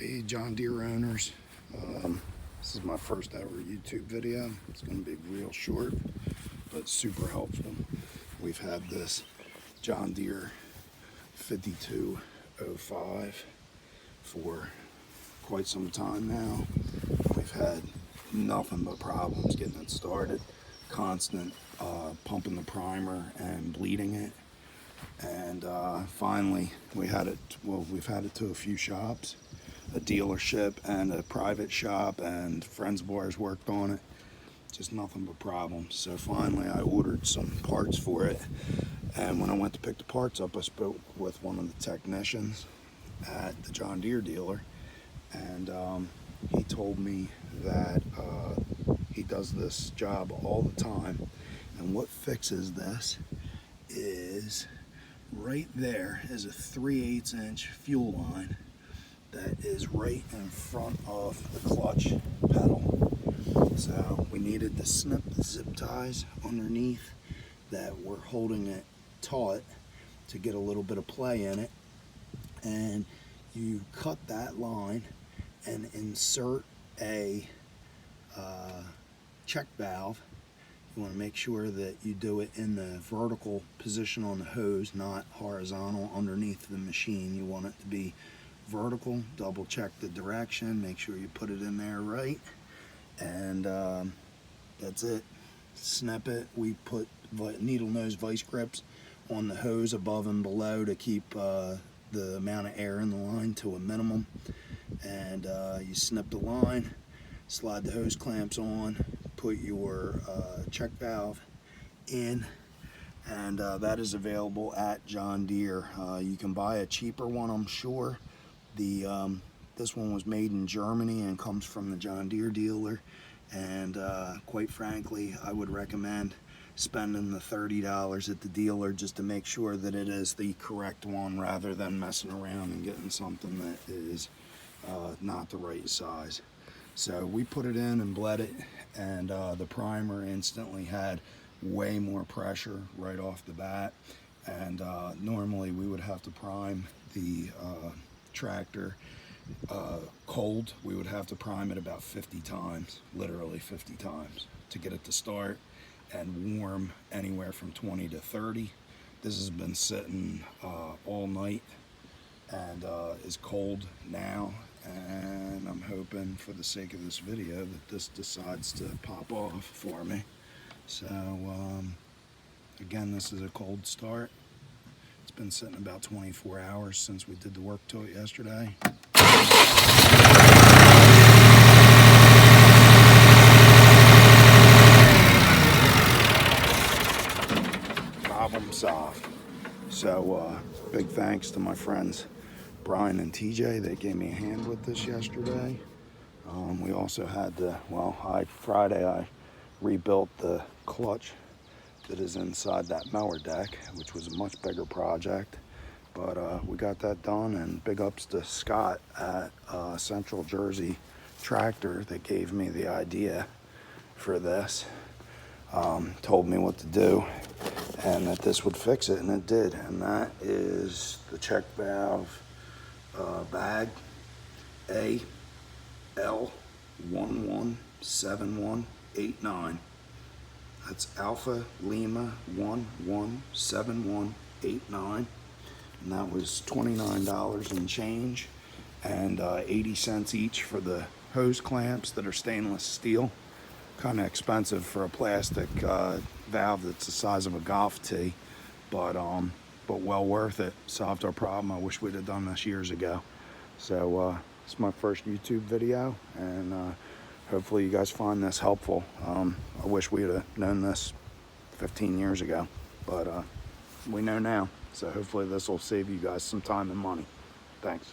Hey John Deere owners, this is my first ever YouTube video. It's going to be real short but super helpful. We've had this John Deere 5205 for quite some time now. We've had nothing but problems getting it started, constant pumping the primer and bleeding it. And finally we've had it to a few shops, a dealership and a private shop, and friends of ours worked on it. Just nothing but problems. So finally I ordered some parts for it, and when I went to pick the parts up, I spoke with one of the technicians at the John Deere dealer, and he told me that he does this job all the time, and what fixes this is right there is a 3/8 inch fuel line that is right in front of the clutch pedal. So we needed to snip the zip ties underneath that were holding it taut to get a little bit of play in it, and you cut that line and insert a check valve. You want to make sure that you do it in the vertical position on the hose, not horizontal underneath the machine. You want it to be vertical. Double check the direction, make sure you put it in there right, and that's it. Snip it. We put needle nose vice grips on the hose above and below to keep the amount of air in the line to a minimum, and you snip the line, slide the hose clamps on, put your check valve in, and that is available at John Deere. You can buy a cheaper one, I'm sure. This one was made in Germany and comes from the John Deere dealer, and quite frankly, I would recommend spending the $30 at the dealer just to make sure that it is the correct one, rather than messing around and getting something that is not the right size. So we put it in and bled it, and the primer instantly had way more pressure right off the bat. And normally we would have to prime the tractor cold. We would have to prime it about 50 times, literally 50 times, to get it to start, and warm anywhere from 20 to 30. This has been sitting all night and is cold now, and I'm hoping for the sake of this video that this decides to pop off for me. So again, this is a cold start. It's been sitting about 24 hours since we did the work to it yesterday. Problem solved. So big thanks to my friends Brian and TJ. They gave me a hand with this yesterday. We also had to, Friday I rebuilt the clutch that is inside that mower deck, which was a much bigger project, but we got that done. And big ups to Scott at Central Jersey Tractor that gave me the idea for this. Told me what to do and that this would fix it, and it did. And that is the check valve bag AL117189. That's Alpha Lima 117189, and that was $29 and change, and 80 cents each for the hose clamps that are stainless steel. Kind of expensive for a plastic valve that's the size of a golf tee, but well worth it. Solved our problem. I wish we'd have done this years ago. So it's my first YouTube video, and hopefully you guys find this helpful. I wish we'd have known this 15 years ago, but we know now. So hopefully this will save you guys some time and money. Thanks.